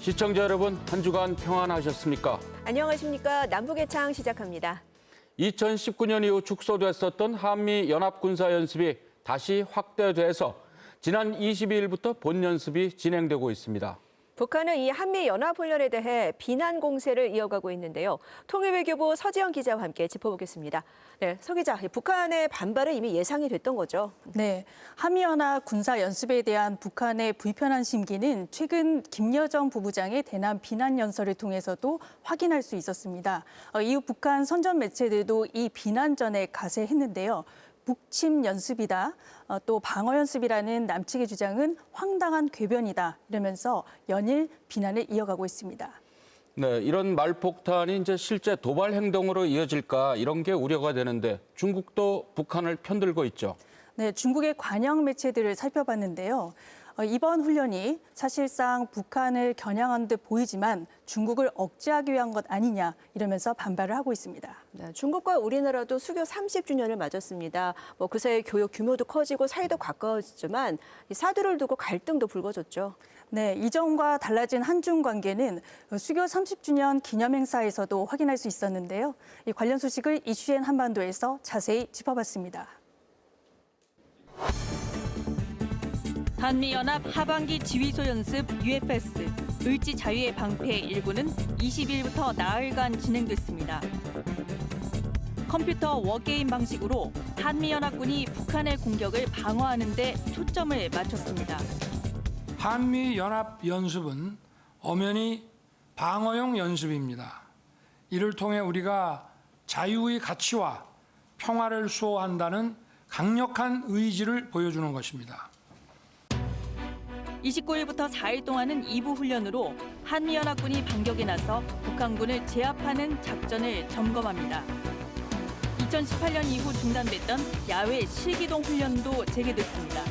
시청자 여러분, 한 주간 평안하셨습니까? 안녕하십니까. 남북의 창 시작합니다. 2019년 이후 축소됐었던 한미 연합군사연습이 다시 확대돼서 지난 22일부터 본연습이 진행되고 있습니다. 북한은 이 한미 연합훈련에 대해 비난 공세를 이어가고 있는데요. 통일외교부 서지영 기자와 함께 짚어보겠습니다. 네, 서 기자, 북한의 반발은 이미 예상이 됐던 거죠? 네, 한미연합 군사연습에 대한 북한의 불편한 심기는 최근 김여정 부부장의 대남 비난 연설을 통해서도 확인할 수 있었습니다. 이후 북한 선전 매체들도 이 비난전에 가세했는데요. 북침 연습이다, 또 방어 연습이라는 남측의 주장은 황당한 궤변이다 이러면서 연일 비난을 이어가고 있습니다. 네, 이런 말폭탄이 이제 실제 도발 행동으로 이어질까 이런 게 우려가 되는데 중국도 북한을 편들고 있죠. 네, 중국의 관영 매체들을 살펴봤는데요. 이번 훈련이 사실상 북한을 겨냥한 듯 보이지만 중국을 억제하기 위한 것 아니냐 이러면서 반발을 하고 있습니다. 네, 중국과 우리나라도 수교 30주년을 맞았습니다. 그 사이 교역 규모도 커지고 사이도 가까워졌지만 이 사드를 두고 갈등도 불거졌죠. 네, 이전과 달라진 한중 관계는 수교 30주년 기념행사에서도 확인할 수 있었는데요. 이 관련 소식을 이슈엔 한반도에서 자세히 짚어봤습니다. 한미연합 하반기 지휘소 연습 UFS 을지 자유의 방패 일부는 20일부터 나흘간 진행됐습니다. 컴퓨터 워게임 방식으로 한미연합군이 북한의 공격을 방어하는 데 초점을 맞췄습니다. 한미연합 연습은 엄연히 방어용 연습입니다. 이를 통해 우리가 자유의 가치와 평화를 수호한다는 강력한 의지를 보여주는 것입니다. 29일부터 4일 동안은 2부 훈련으로 한미연합군이 반격에 나서 북한군을 제압하는 작전을 점검합니다. 2018년 이후 중단됐던 야외 실기동 훈련도 재개됐습니다.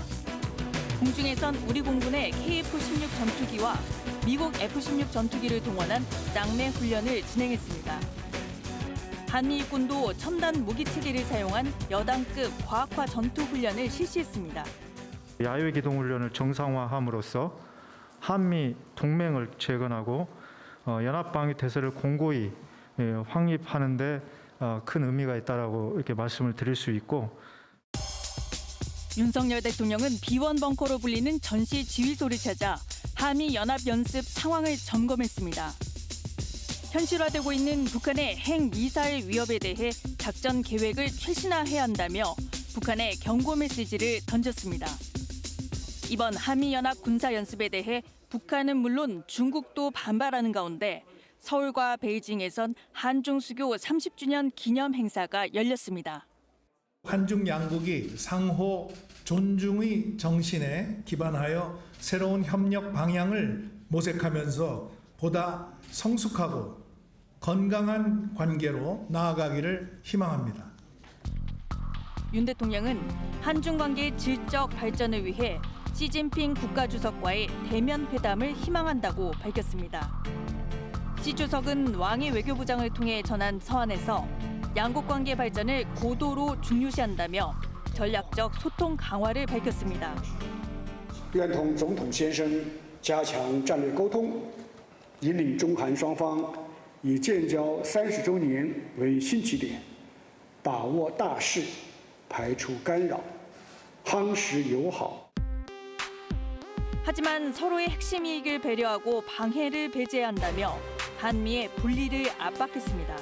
공중에선 우리 공군의 KF-16 전투기와 미국 F-16 전투기를 동원한 쌍내 훈련을 진행했습니다. 한미 일군도 첨단 무기체계를 사용한 여당급 과학화 전투 훈련을 실시했습니다. 야외 기동 훈련을 정상화함으로써 한미 동맹을 재건하고 연합 방위 태세를 공고히 확립하는 데 큰 의미가 있다라고 이렇게 말씀을 드릴 수 있고, 윤석열 대통령은 비원 벙커로 불리는 전시 지휘소를 찾아 한미 연합 연습 상황을 점검했습니다. 현실화되고 있는 북한의 핵 미사일 위협에 대해 작전 계획을 최신화해야 한다며 북한에 경고 메시지를 던졌습니다. 이번 한미연합 군사연습에 대해 북한은 물론 중국도 반발하는 가운데 서울과 베이징에선 한중 수교 30주년 기념 행사가 열렸습니다. 한중 양국이 상호 존중의 정신에 기반하여 새로운 협력 방향을 모색하면서 보다 성숙하고 건강한 관계로 나아가기를 희망합니다. 윤 대통령은 한중 관계의 질적 발전을 위해 시진핑 국가주석과의 대면 회담을 희망한다고 밝혔습니다. 시 주석은 왕이 외교부장을 통해 전한 서한에서 양국 관계 발전을 고도로 중요시한다며 전략적 소통 강화를 밝혔습니다. 愿同总统先生加强战略沟通，引领中韩双方以建交30周年为新起点，把握大势，排除干扰，夯实友好。 하지만 서로의 핵심 이익을 배려하고 방해를 배제해야 한다며 한미의 분리를 압박했습니다.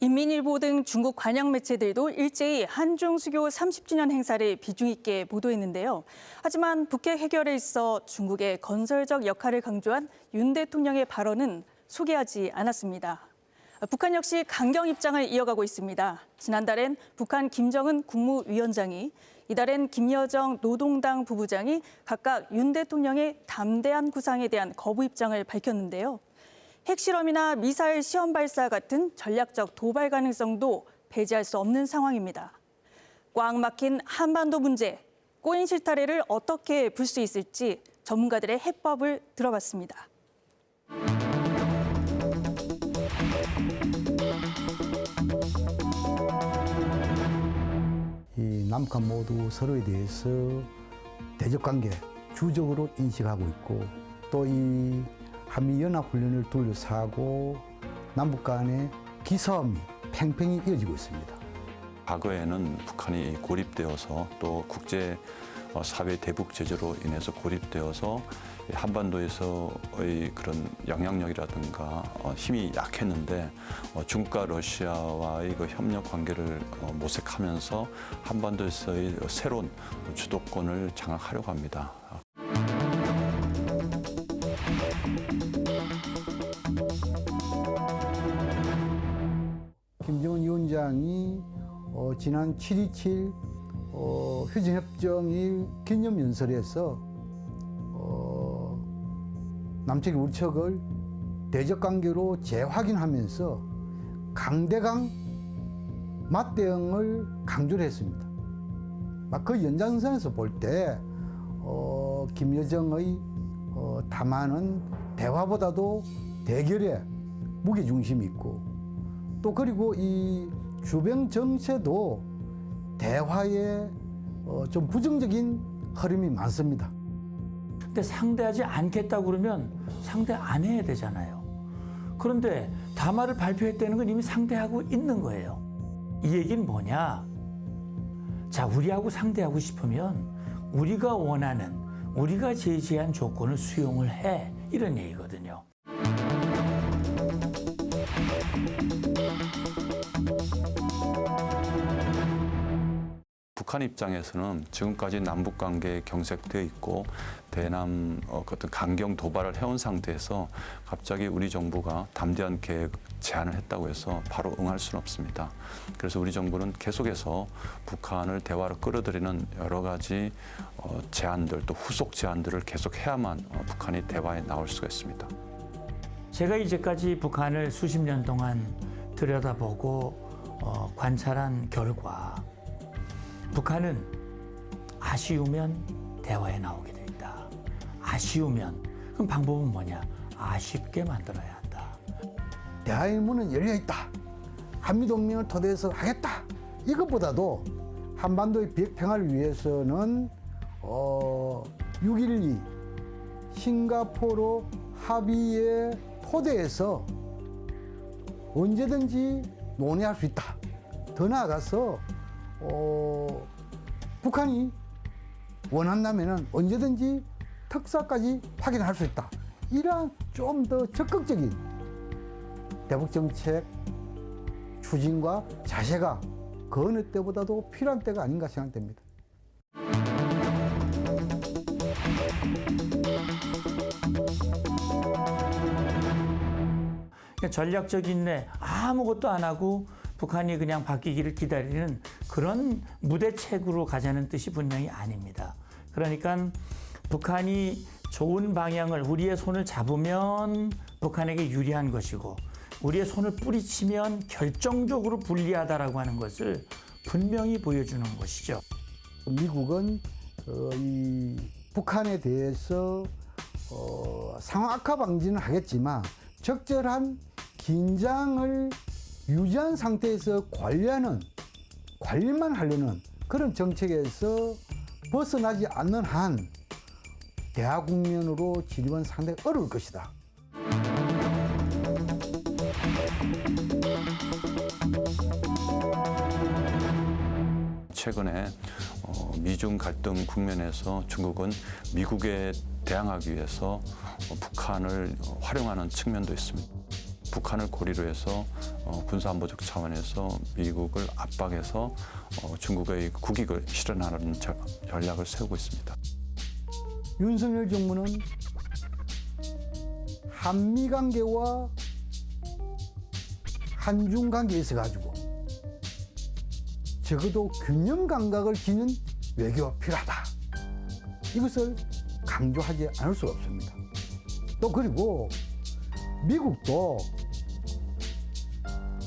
인민일보 등 중국 관영 매체들도 일제히 한중 수교 30주년 행사를 비중 있게 보도했는데요. 하지만 북핵 해결에 있어 중국의 건설적 역할을 강조한 윤 대통령의 발언은 소개하지 않았습니다. 북한 역시 강경 입장을 이어가고 있습니다. 지난달엔 북한 김정은 국무위원장이, 이달엔 김여정 노동당 부부장이 각각 윤 대통령의 담대한 구상에 대한 거부 입장을 밝혔는데요. 핵실험이나 미사일 시험 발사 같은 전략적 도발 가능성도 배제할 수 없는 상황입니다. 꽉 막힌 한반도 문제, 꼬인 실타래를 어떻게 풀 수 있을지 전문가들의 해법을 들어봤습니다. 이 남북한 모두 서로에 대해서 대적 관계, 주적으로 인식하고 있고 또 이 한미연합훈련을 둘러싸고 남북 간의 기싸움이 팽팽히 이어지고 있습니다. 과거에는 북한이 고립되어서 또 국제 사회 대북 제재로 인해서 고립되어서 한반도에서의 그런 영향력이라든가 힘이 약했는데 중국과 러시아와의 그 협력 관계를 모색하면서 한반도에서의 새로운 주도권을 장악하려고 합니다. 김정은 위원장이 지난 7.27 휴전협정일 기념연설에서 남측이 우리 측을 대적관계로 재확인하면서 강대강 맞대응을 강조를 했습니다. 그 연장선에서 볼 때 김여정의 담화는 대화보다도 대결에 무게중심이 있고 또 그리고 이 주변 정세도 대화에 좀 부정적인 흐름이 많습니다. 근데 상대하지 않겠다고 그러면 상대 안 해야 되잖아요. 그런데 담화를 발표했다는 건 이미 상대하고 있는 거예요. 이 얘기는 뭐냐? 자, 우리하고 상대하고 싶으면 우리가 원하는, 우리가 제시한 조건을 수용을 해. 이런 얘기거든요. 북한 입장에서는 지금까지 남북 관계에 경색되어 있고 대남 어떤 강경 도발을 해온 상태에서 갑자기 우리 정부가 담대한 계획 제안을 했다고 해서 바로 응할 수는 없습니다. 그래서 우리 정부는 계속해서 북한을 대화로 끌어들이는 여러 가지 제안들 또 후속 제안들을 계속 해야만 북한이 대화에 나올 수가 있습니다. 제가 이제까지 북한을 수십 년 동안 들여다보고 관찰한 결과 북한은 아쉬우면 대화에 나오게 돼 있다. 아쉬우면 그럼 방법은 뭐냐? 아쉽게 만들어야 한다. 대화의 문은 열려 있다. 한미동맹을 토대해서 하겠다. 이것보다도 한반도의 비핵평화를 위해서는 6.12 싱가포르 합의의 토대에서 언제든지 논의할 수 있다. 더 나아가서 북한이 원한다면 언제든지 특사까지 확인할 수 있다. 이러한 좀 더 적극적인 대북 정책 추진과 자세가 그 어느 때보다도 필요한 때가 아닌가 생각됩니다. 전략적 인내 아무것도 안 하고 북한이 그냥 바뀌기를 기다리는 그런 무대책으로 가자는 뜻이 분명히 아닙니다. 그러니까 북한이 좋은 방향을 우리의 손을 잡으면 북한에게 유리한 것이고 우리의 손을 뿌리치면 결정적으로 불리하다라고 하는 것을 분명히 보여주는 것이죠. 미국은 이 북한에 대해서 상황 악화 방지는 하겠지만 적절한 긴장을 유지한 상태에서 관리만 하려는 그런 정책에서 벗어나지 않는 한 대화 국면으로 진입은 상당히 어려울 것이다. 최근에 미중 갈등 국면에서 중국은 미국에 대항하기 위해서 북한을 활용하는 측면도 있습니다. 북한을 고리로 해서 군사안보적 차원에서 미국을 압박해서 중국의 국익을 실현하는 전략을 세우고 있습니다. 윤석열 정부는 한미 관계와 한중 관계에 있어 가지고 적어도 균형 감각을 지닌 외교가 필요하다. 이것을 강조하지 않을 수가 없습니다. 또 그리고 미국도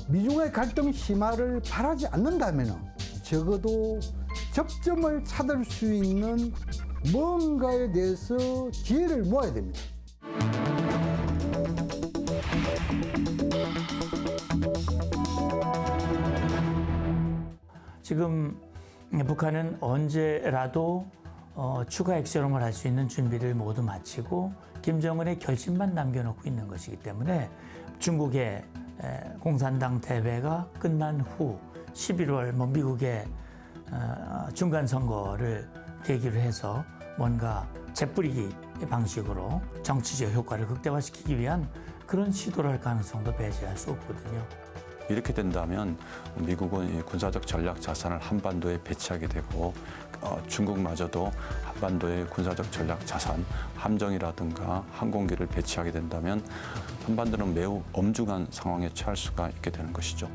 미중의 갈등 심화를 바라지 않는다면 적어도 접점을 찾을 수 있는 뭔가에 대해서 지혜를 모아야 됩니다. 지금 북한은 언제라도 추가 핵실험을 할 수 있는 준비를 모두 마치고 김정은의 결심만 남겨놓고 있는 것이기 때문에 중국의 공산당 대회가 끝난 후 11월 미국의 중간 선거를 계기로 해서 뭔가 재뿌리기 방식으로 정치적 효과를 극대화시키기 위한 그런 시도를 할 가능성도 배제할 수 없거든요. 이렇게 된다면 미국은 이 군사적 전략 자산을 한반도에 배치하게 되고 중국마저도 한반도의 군사적 전략 자산, 함정이라든가 항공기를 배치하게 된다면 한반도는 매우 엄중한 상황에 처할 수가 있게 되는 것이죠.